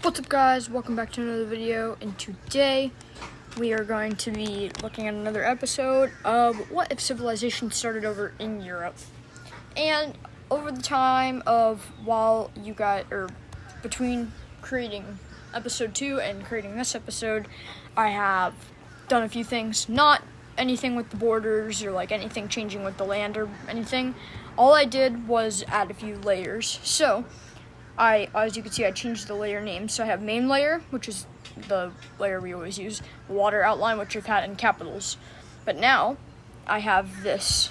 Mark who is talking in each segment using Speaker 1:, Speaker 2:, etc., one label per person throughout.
Speaker 1: What's up, guys? Welcome back to another video, and today we are going to be looking at another episode of What If Civilization Started Over in Europe. And over the time of between creating episode 2 and creating this episode, I have done a few things. Not anything with the borders or like anything changing with the land or anything. All I did was add a few layers. So as you can see, I changed the layer name. So I have main layer, which is the layer we always use, water outline, which I've had in capitals. But now I have this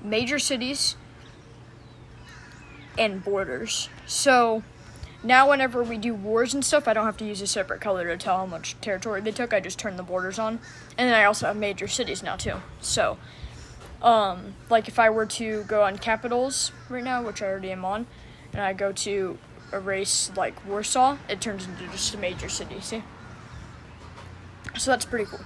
Speaker 1: major cities and borders. So now whenever we do wars and stuff, I don't have to use a separate color to tell how much territory they took. I just turn the borders on. And then I also have major cities now too. So like if I were to go on capitals right now, which I already am on, and I go to erase like Warsaw, it turns into just a major city, see? So that's pretty cool.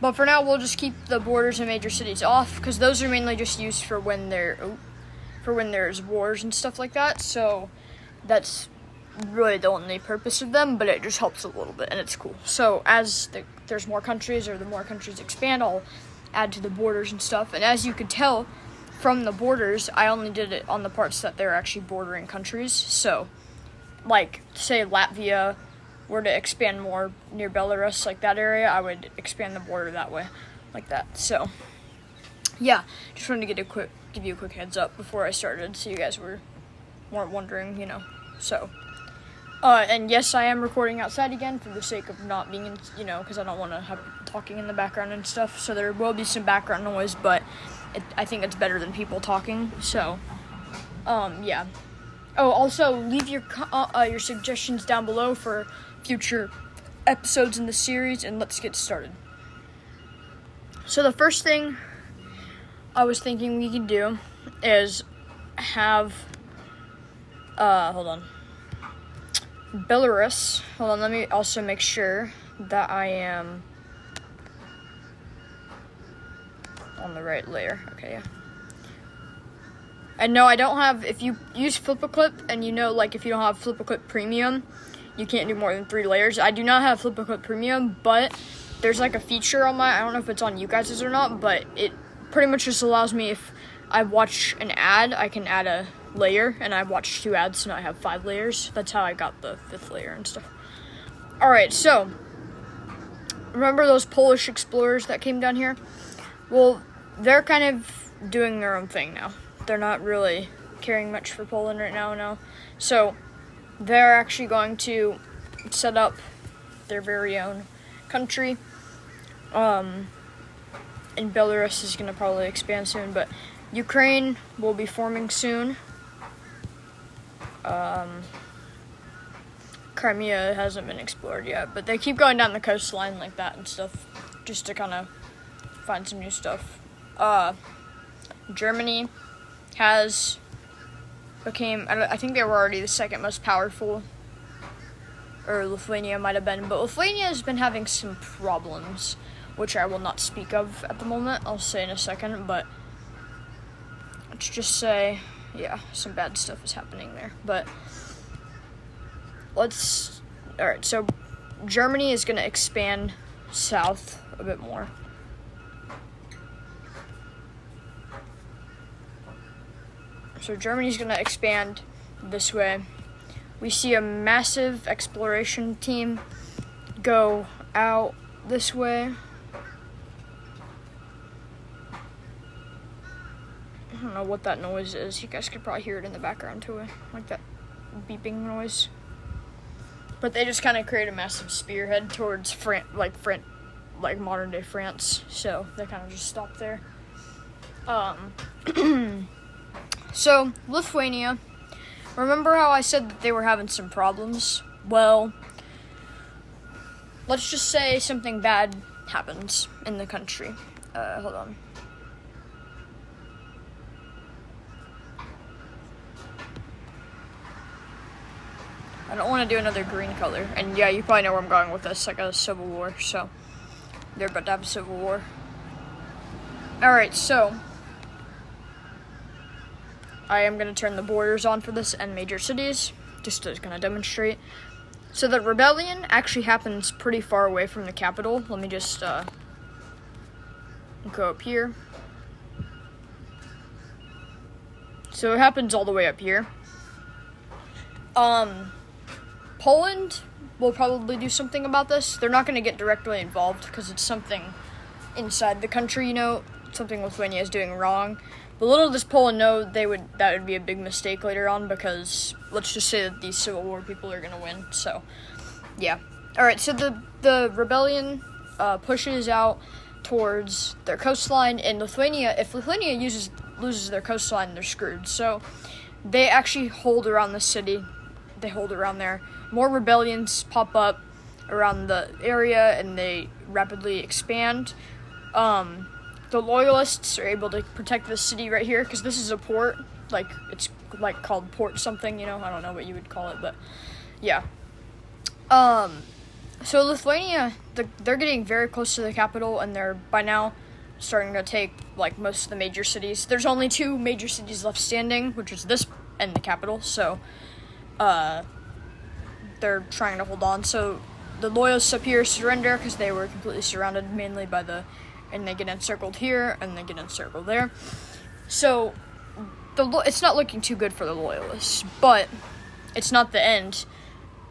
Speaker 1: But for now, we'll just keep the borders and major cities off, because those are mainly just used for when there's wars and stuff like that. So that's really the only purpose of them, but it just helps a little bit, and it's cool. So as there's more countries, or the more countries expand, I'll add to the borders and stuff. And as you could tell from the borders, I only did it on the parts that they're actually bordering countries. So, like, say Latvia were to expand more near Belarus, like that area, I would expand the border that way, like that. So, yeah, just wanted to give you a quick heads up before I started, so you guys weren't wondering, So, and yes, I am recording outside again for the sake of not being, because I don't want to have people talking in the background and stuff. So there will be some background noise, but I think it's better than people talking. So, yeah. Oh, also leave your suggestions down below for future episodes in the series, and let's get started. So the first thing I was thinking we could do is have Belarus. Hold on, let me also make sure that I am on the right layer. Okay, yeah. And no, I don't have, if you use FlipaClip, and if you don't have FlipaClip Premium, you can't do more than 3 layers. I do not have FlipaClip Premium, but there's like a feature on I don't know if it's on you guys' or not, but it pretty much just allows me, if I watch an ad, I can add a layer, and I watched 2 ads, so now I have 5 layers. That's how I got the 5th layer and stuff. Alright, so, remember those Polish explorers that came down here? Well, they're kind of doing their own thing now. They're not really caring much for Poland right now, no. So, they're actually going to set up their very own country. And Belarus is going to probably expand soon, but Ukraine will be forming soon. Crimea hasn't been explored yet, but they keep going down the coastline like that and stuff, just to kind of find some new stuff. Germany has became, I think they were already the second most powerful, or Lithuania might have been, but Lithuania has been having some problems, which I will not speak of at the moment. I'll say in a second, but let's just say, yeah, some bad stuff is happening there. But alright, so Germany is going to expand south a bit more. So Germany's going to expand this way. We see a massive exploration team go out this way. I don't know what that noise is. You guys could probably hear it in the background too, like that beeping noise. But they just kind of create a massive spearhead towards like modern day France. So they kind of just stop there. So Lithuania. Remember how I said that they were having some problems? Well, let's just say something bad happens in the country. Hold on. I don't want to do another green color. And yeah, you probably know where I'm going with this, like a civil war. So, they're about to have a civil war. Alright, so I am going to turn the borders on for this and major cities, just to kind of demonstrate. So the rebellion actually happens pretty far away from the capital. Let me just go up here. So it happens all the way up here. Poland will probably do something about this. They're not going to get directly involved because it's something inside the country, you know, something Lithuania is doing wrong. But little does Poland know that would be a big mistake later on, because let's just say that these Civil War people are going to win. So, yeah. All right, so the rebellion pushes out towards their coastline, and Lithuania, if Lithuania loses their coastline, they're screwed. So they actually hold around the city. They hold around there. More rebellions pop up around the area, and they rapidly expand. The loyalists are able to protect the city right here, because this is a port. Like, it's like called port something, you know? I don't know what you would call it, but yeah. So Lithuania, they're getting very close to the capital, and they're by now starting to take like most of the major cities. There's only 2 major cities left standing, which is this and the capital. So they're trying to hold on. So the loyalists up here surrender because they were completely surrounded, mainly by and they get encircled here and they get encircled there. So it's not looking too good for the loyalists, but it's not the end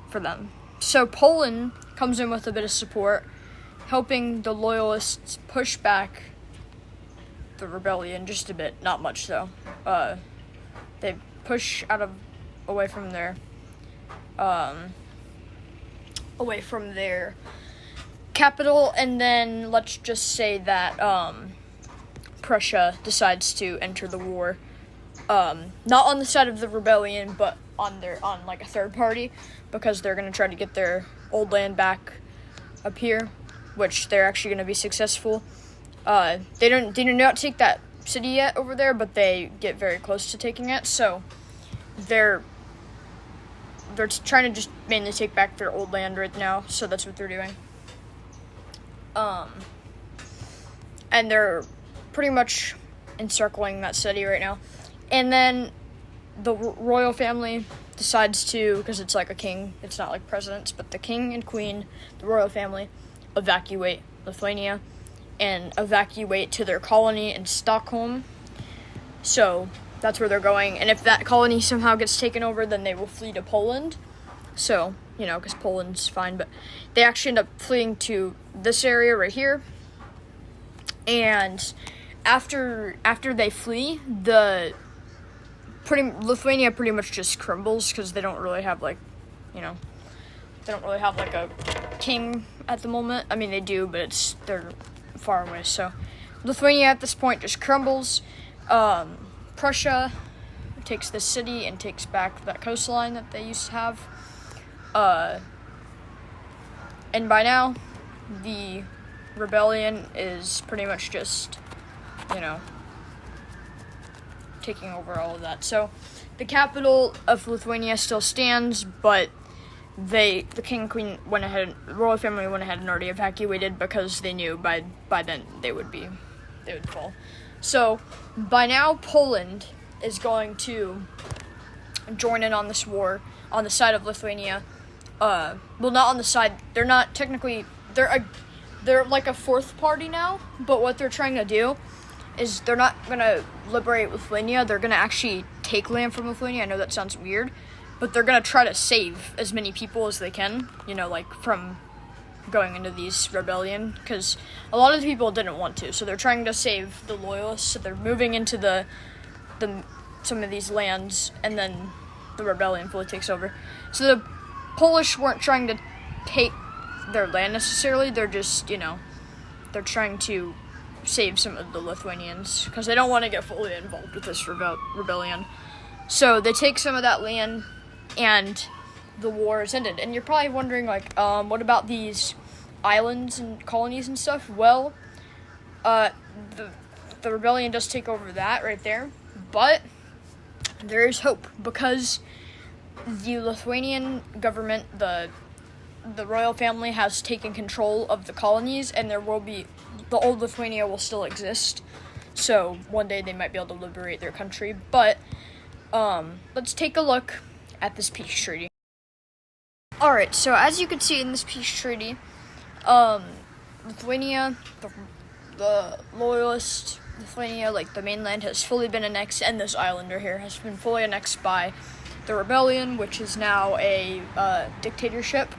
Speaker 1: for them. So Poland comes in with a bit of support, helping the loyalists push back the rebellion just a bit, not much though. They push away from their capital, and then let's just say that Prussia decides to enter the war, not on the side of the rebellion, but on like a third party, because they're going to try to get their old land back up here, which they're actually going to be successful. They do not take that city yet over there, but they get very close to taking it. So they're trying to just mainly take back their old land right now. So that's what they're doing. And they're pretty much encircling that city right now. And then the royal family decides to, because it's like a king, it's not like presidents, but the king and queen, the royal family, evacuate Lithuania and evacuate to their colony in Stockholm. So that's where they're going. And if that colony somehow gets taken over, then they will flee to Poland. So, you know, because Poland's fine, but they actually end up fleeing to this area right here. And after they flee, Lithuania pretty much just crumbles, because they don't really have a king at the moment. I mean, they do, but they're far away. So Lithuania at this point just crumbles. Prussia takes the city and takes back that coastline that they used to have. And by now, the rebellion is pretty much just, taking over all of that. So the capital of Lithuania still stands, but the king and queen the royal family went ahead and already evacuated, because they knew by then they would fall. So by now, Poland is going to join in on this war on the side of Lithuania. Well, not on the side. They're not technically. They're like a fourth party now. But what they're trying to do is they're not gonna liberate Lithuania. They're gonna actually take land from Lithuania. I know that sounds weird, but they're gonna try to save as many people as they can. From going into these rebellion, because a lot of the people didn't want to. So they're trying to save the loyalists. So they're moving into some of these lands, and then the rebellion fully takes over. So the Polish weren't trying to take their land necessarily. They're just, they're trying to save some of the Lithuanians, because they don't want to get fully involved with this rebellion. So they take some of that land, and the war is ended. And you're probably wondering, what about these islands and colonies and stuff? Well, the rebellion does take over that right there, but there is hope, because the Lithuanian government, the royal family, has taken control of the colonies, and the old Lithuania will still exist. So one day they might be able to liberate their country. But let's take a look at this peace treaty. Alright, so as you can see in this peace treaty, Lithuania, the loyalist Lithuania, like the mainland, has fully been annexed, and this islander here has been fully annexed by the rebellion, which is now a dictatorship.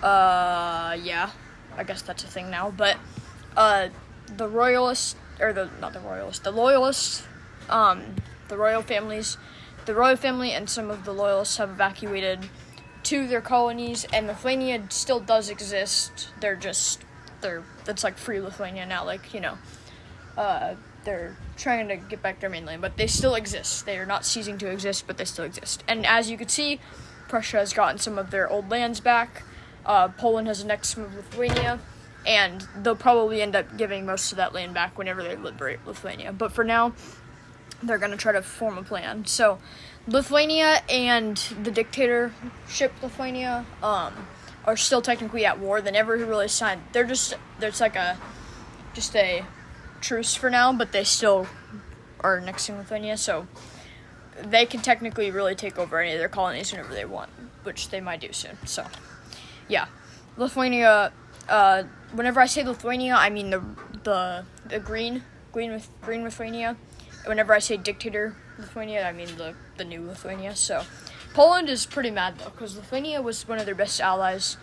Speaker 1: Yeah, I guess that's a thing now, but the royalists, or the loyalists, the royal families, the royal family and some of the loyalists have evacuated to their colonies, and Lithuania still does exist. It's like free Lithuania now, like, you know, they're trying to get back their mainland, but they still exist. They are not ceasing to exist, but they still exist. And as you can see, Prussia has gotten some of their old lands back. Poland has annexed some of Lithuania, and they'll probably end up giving most of that land back whenever they liberate Lithuania. But for now, they're going to try to form a plan. So Lithuania and the dictatorship Lithuania are still technically at war. They never really signed. There's like a truce for now, but they still are annexing Lithuania, so they can technically really take over any of their colonies whenever they want, which they might do soon. So yeah, Lithuania. Whenever I say Lithuania, I mean the green Lithuania. Whenever I say dictator Lithuania, I mean the new Lithuania. So Poland is pretty mad though, because Lithuania was one of their best allies,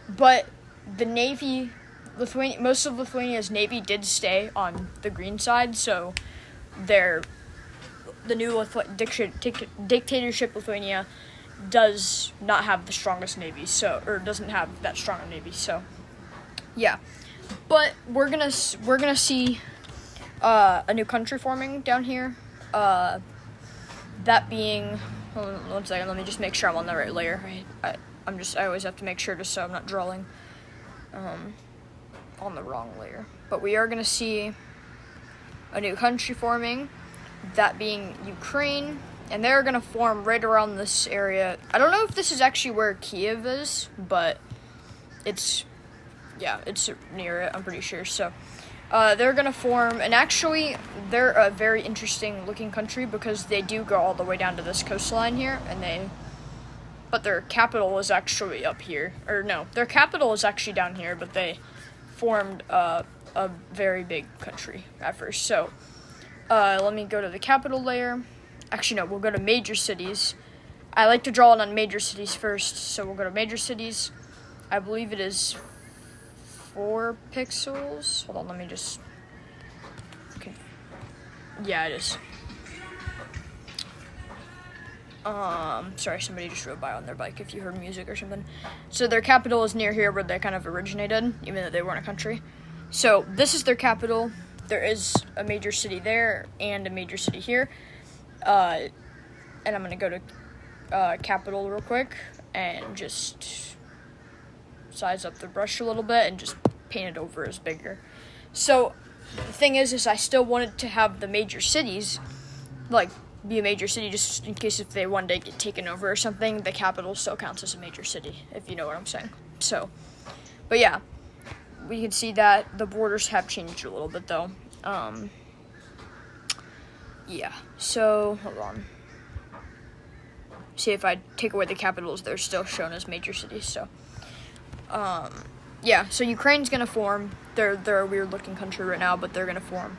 Speaker 1: but the navy, most of Lithuania's navy did stay on the green side, so the new dictatorship Lithuania does not have the strongest navy, or doesn't have that strong a navy. So yeah, but we're gonna see a new country forming down here. That being, hold on 1 second, let me just make sure I'm on the right layer. I always have to make sure just so I'm not drawing on the wrong layer. But we are gonna see a new country forming, that being Ukraine, and they're gonna form right around this area. I don't know if this is actually where Kiev is, but it's near it, I'm pretty sure. So they're gonna form, and actually they're a very interesting looking country because they do go all the way down to this coastline here, but their capital is actually up here, or no, their capital is actually down here, but they formed a very big country at first. So let me go to the capital layer. Actually, no, we'll go to major cities. I like to draw it on major cities first, so we'll go to major cities. I believe it is 4 pixels. Hold on, let me just... Okay. Yeah, it is. Sorry, somebody just rode by on their bike if you heard music or something. So their capital is near here where they kind of originated, even though they weren't a country. So this is their capital. There is a major city there and a major city here. And I'm going to go to capital real quick and just size up the brush a little bit and just paint it over as bigger. So the thing is I still wanted to have the major cities, like, be a major city just in case if they one day get taken over or something, the capital still counts as a major city, if you know what I'm saying. So, but yeah, we can see that the borders have changed a little bit though. Yeah, so hold on. See, if I take away the capitals, they're still shown as major cities. So, yeah, so Ukraine's gonna form. They're a weird looking country right now, but they're gonna form.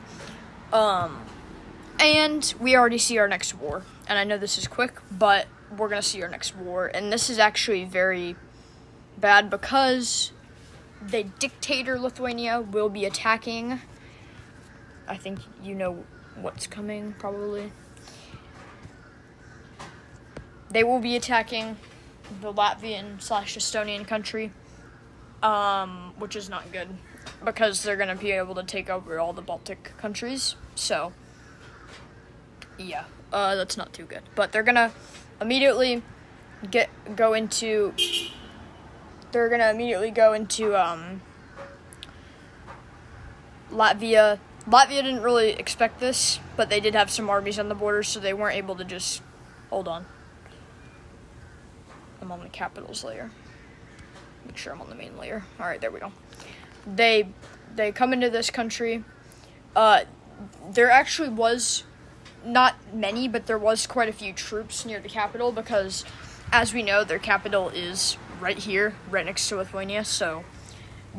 Speaker 1: And we already see our next war. And I know this is quick, but we're gonna see our next war. And this is actually very bad because the dictator Lithuania will be attacking. I think you know what's coming, probably. They will be attacking the Latvian/Estonian country, which is not good because they're going to be able to take over all the Baltic countries. So, yeah, that's not too good. But they're going to immediately go into Latvia. Latvia didn't really expect this, but they did have some armies on the border, so they weren't able to just... Hold on. I'm on the capitals layer. Make sure I'm on the main layer. Alright, there we go. They come into this country. There actually was not many, but there was quite a few troops near the capital because, as we know, their capital is right here, right next to Lithuania, so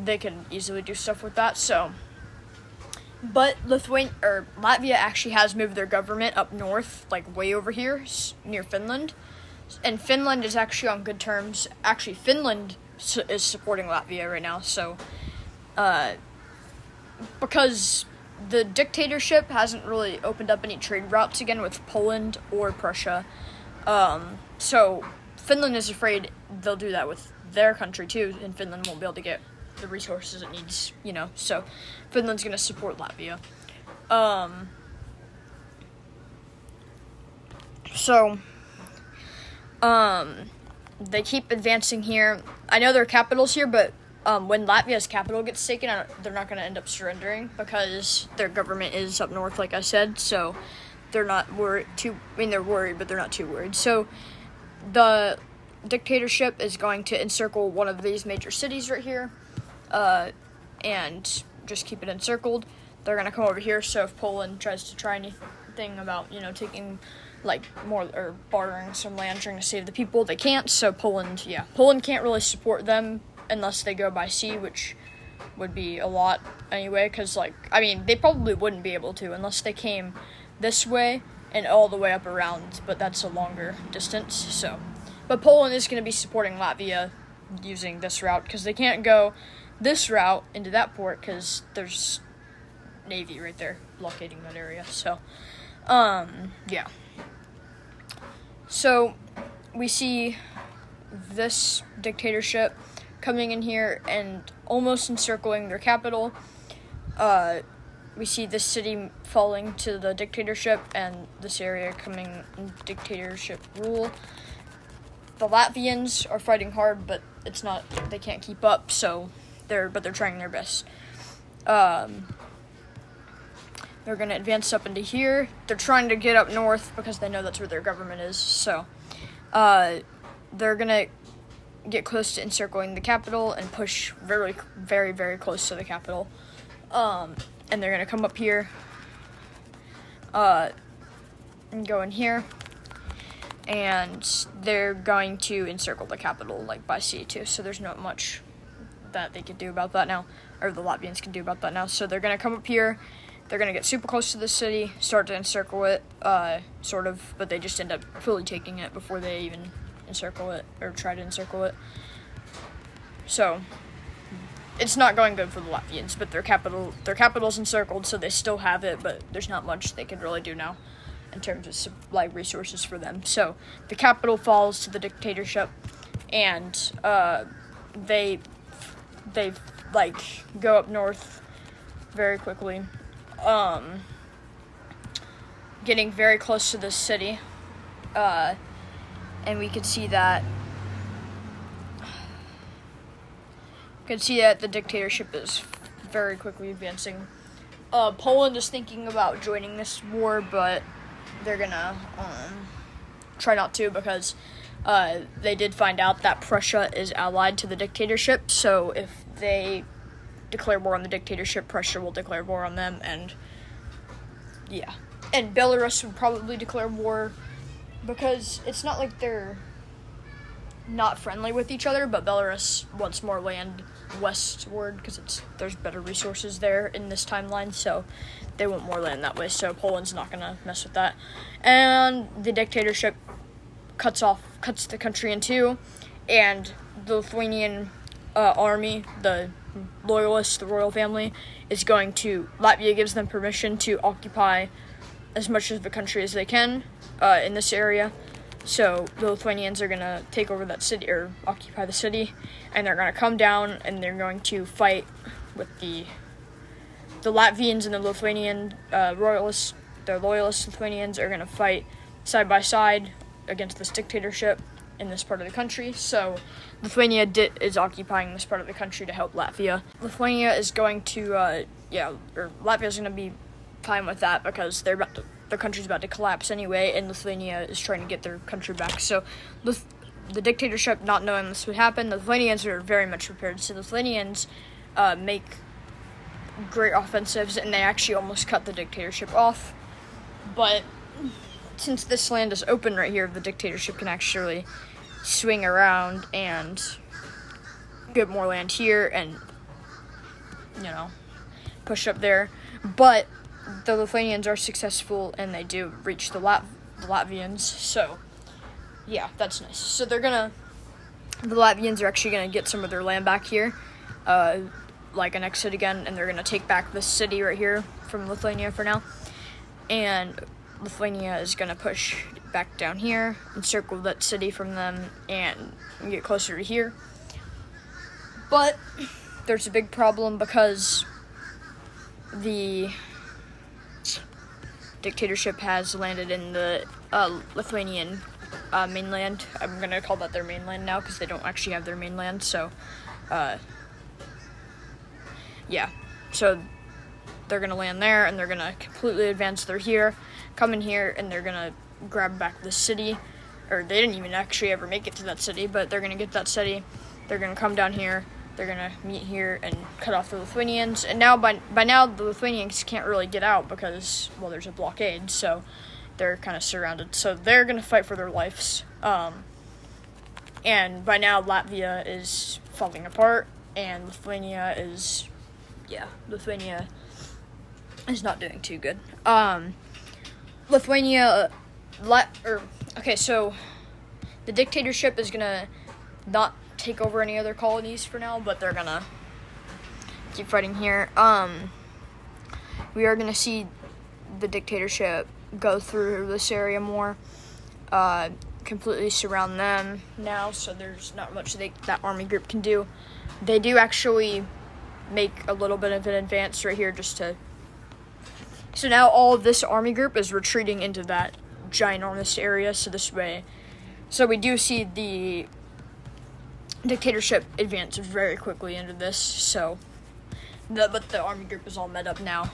Speaker 1: they can easily do stuff with that. So, but Latvia actually has moved their government up north, like way over here, near Finland, and Finland is actually on good terms. Actually, Finland is supporting Latvia right now, so because the dictatorship hasn't really opened up any trade routes again with Poland or Prussia, so Finland is afraid they'll do that with their country too, and Finland won't be able to get the resources it needs, so Finland's going to support Latvia. They keep advancing here. I know their capital's here, but when Latvia's capital gets taken, they're not going to end up surrendering because their government is up north, like I said, so they're not worried they're worried, but they're not too worried. So the dictatorship is going to encircle one of these major cities right here, and just keep it encircled. They're going to come over here, so if Poland tries to try anything about, taking more or bartering some land trying to save the people, they can't. So Poland can't really support them unless they go by sea, which would be a lot anyway, because they probably wouldn't be able to unless they came this way and all the way up around, but that's a longer distance. So, but Poland is going to be supporting Latvia using this route because they can't go this route into that port because there's Navy right there blockading that area. So, yeah. So, we see this dictatorship coming in here and almost encircling their capital. We see this city falling to the dictatorship and this area coming in dictatorship rule. The Latvians are fighting hard, but they can't keep up, so they're trying their best. They're going to advance up into here. They're trying to get up north because they know that's where their government is. So, they're going to get close to encircling the capital and push very, very, very close to the capital. And they're going to come up here, and go in here. And they're going to encircle the capital, by sea, too. So there's not much that they could do about that now, or the Latvians can do about that now. So they're going to come up here. They're going to get super close to the city, start to encircle it, sort of, but they just end up fully taking it before they even encircle it, or try to encircle it. So, it's not going good for the Latvians, but their capital's encircled, so they still have it, but there's not much they can really do now in terms of, resources for them. So, the capital falls to the dictatorship, and, they go up north very quickly, getting very close to this city, and we can see that the dictatorship is very quickly advancing. Poland is thinking about joining this war, but they're gonna try not to because they did find out that Prussia is allied to the dictatorship, so if they declare war on the dictatorship, Prussia will declare war on them, and Belarus would probably declare war because it's not like they're not friendly with each other, but Belarus wants more land westward because there's better resources there in this timeline, so they want more land that way, so Poland's not gonna mess with that. And the dictatorship cuts the country in two, and the Lithuanian army, the loyalists, the royal family, Latvia gives them permission to occupy as much of the country as they can in this area. So the Lithuanians are going to take over that city, or occupy the city, and they're going to come down and they're going to fight with the Latvians and the Lithuanian royalists. The loyalist Lithuanians are going to fight side by side against this dictatorship in this part of the country. So Lithuania is occupying this part of the country to help Latvia. Lithuania is going to, Latvia is going to be fine with that because the country's about to collapse anyway, and Lithuania is trying to get their country back. So the dictatorship, not knowing this would happen, the Lithuanians are very much prepared. So the Lithuanians make great offensives, and they actually almost cut the dictatorship off. But since this land is open right here, the dictatorship can actually swing around and get more land here and, push up there. But the Lithuanians are successful, and they do reach the Latvians. So, yeah, that's nice. So the Latvians are actually going to get some of their land back here, annexed it again, and they're going to take back this city right here from Lithuania for now. And Lithuania is going to push back down here, encircle that city from them, and get closer to here. But there's a big problem because the dictatorship has landed in the Lithuanian mainland. I'm going to call that their mainland now because they don't actually have their mainland. So, So they're going to land there, and they're going to completely advance through here, come in here, and they're going to grab back the city. Or they didn't even actually ever make it to that city, but they're going to get that city. They're going to come down here. They're going to meet here and cut off the Lithuanians. And now, by now, the Lithuanians can't really get out because, well, there's a blockade, so they're kind of surrounded. So they're going to fight for their lives. And by now, Latvia is falling apart, and Lithuania is not doing too good. So the dictatorship is going to not take over any other colonies for now, but they're gonna keep fighting here. We are gonna see the dictatorship go through this area more, completely surround them now, so there's not much that army group can do. They do actually make a little bit of an advance right here so now all of this army group is retreating into that ginormous area, so we do see the dictatorship advance very quickly into this, but the army group is all met up now.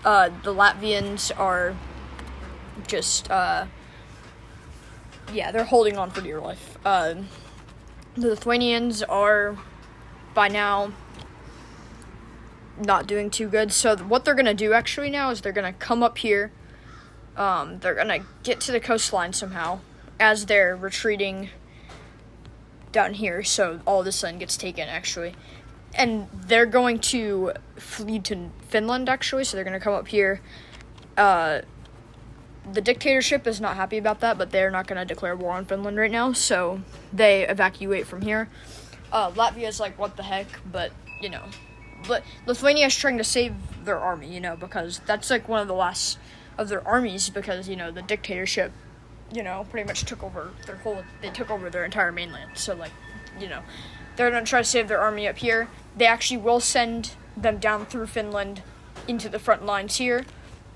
Speaker 1: The Latvians are just, they're holding on for dear life. The Lithuanians are, by now, not doing too good, so what they're going to do actually now is they're going to come up here, they're going to get to the coastline somehow, as they're retreating down here, so all this land gets taken, actually. And they're going to flee to Finland, actually, so they're going to come up here. The dictatorship is not happy about that, but they're not going to declare war on Finland right now, so they evacuate from here. Latvia's like, what the heck, but, Lithuania is trying to save their army, because that's, like, one of the last of their armies, because, the dictatorship pretty much took over their entire mainland. So, they're going to try to save their army up here. They actually will send them down through Finland into the front lines here.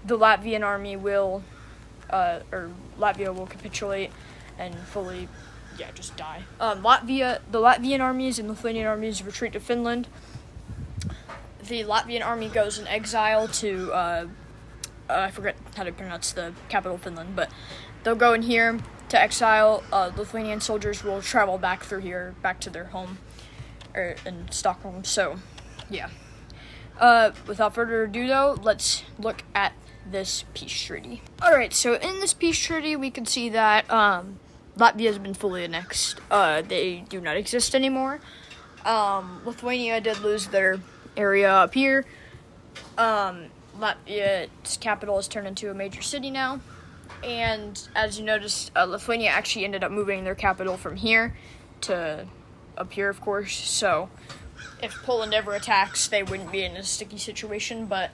Speaker 1: The Latvian army Latvia will capitulate and fully, just die. The Latvian armies and Lithuanian armies retreat to Finland. The Latvian army goes in exile to, I forget how to pronounce the capital of Finland, but they'll go in here to exile. Lithuanian soldiers will travel back through here, back to their home, in Stockholm. So, without further ado, though, let's look at this peace treaty. Alright, so in this peace treaty, we can see that Latvia has been fully annexed. They do not exist anymore. Lithuania did lose their area up here. Latvia's capital is turned into a major city now. And as you noticed, Lithuania actually ended up moving their capital from here to up here, of course. So if Poland ever attacks, they wouldn't be in a sticky situation. But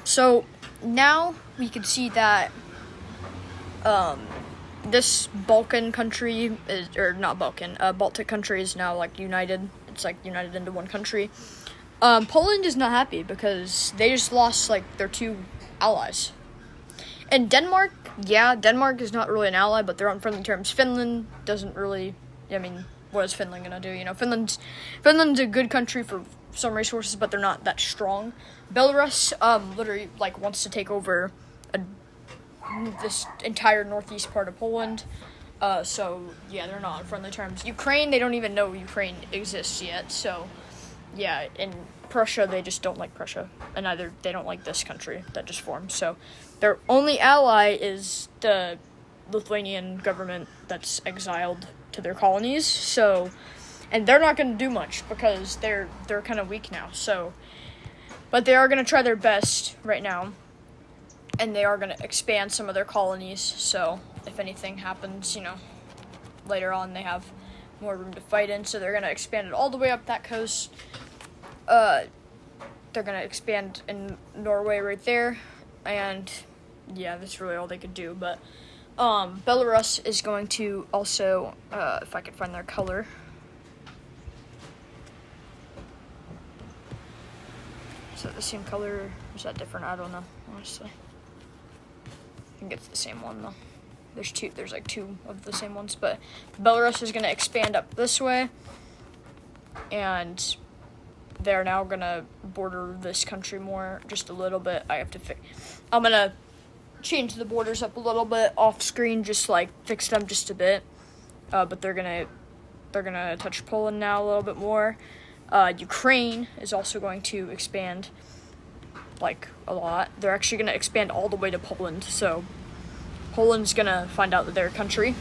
Speaker 1: so now we can see that this Balkan country Baltic country is now united. It's united into one country. Poland is not happy because they just lost their two allies. And Denmark is not really an ally, but they're on friendly terms. Finland doesn't really, what is Finland gonna do? Finland's a good country for some resources, but they're not that strong. Belarus, literally, wants to take over this entire northeast part of Poland. So, they're not on friendly terms. Ukraine, they don't even know Ukraine exists yet, so, and Prussia, they just don't like Prussia, and they don't like this country that just formed, so their only ally is the Lithuanian government that's exiled to their colonies. So, and they're not going to do much because they're kind of weak now. So, but they are going to try their best right now, and they are going to expand some of their colonies. So, if anything happens, later on they have more room to fight in. So they're going to expand it all the way up that coast. They're going to expand in Norway right there, and yeah, that's really all they could do. But Belarus is going to also, if I could find their color. Is that the same color, or is that different? I don't know, honestly. I think it's the same one, though. There's like two of the same ones, but Belarus is going to expand up this way, and they're now going to border this country more, just a little bit. I'm going to change the borders up a little bit off screen, just like fix them just a bit, but they're going to touch Poland now a little bit more. Ukraine is also going to expand, like, a lot. They're actually going to expand all the way to Poland, so Poland's going to find out that they're a country.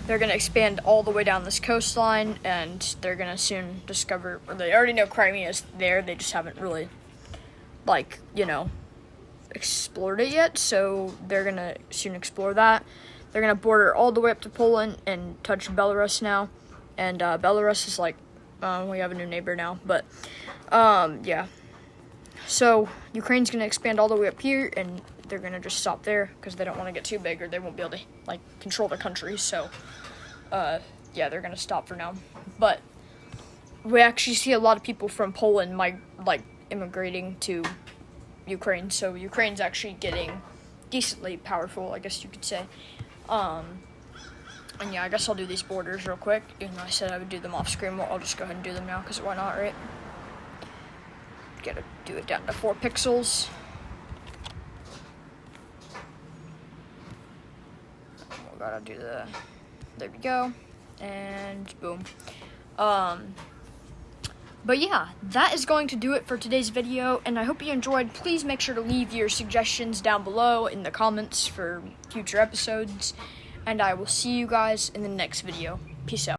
Speaker 1: They're going to expand all the way down this coastline, and they're going to soon discover, or they already know Crimea is there, they just haven't really, explored it yet, so they're going to soon explore that. They're going to border all the way up to Poland and touch Belarus now, and Belarus is like, we have a new neighbor now, but, yeah. So, Ukraine's going to expand all the way up here, and they're going to just stop there, because they don't want to get too big, or they won't be able to, control the country, so, yeah, they're going to stop for now. But we actually see a lot of people from Poland, immigrating to Ukraine, so Ukraine's actually getting decently powerful, I guess you could say. And yeah, I guess I'll do these borders real quick, even though I said I would do them off screen. Well, I'll just go ahead and do them now, because why not, right? Gotta do it down to 4 pixels. We gotta do there we go, and boom. But yeah, that is going to do it for today's video, and I hope you enjoyed. Please make sure to leave your suggestions down below in the comments for future episodes, and I will see you guys in the next video. Peace out.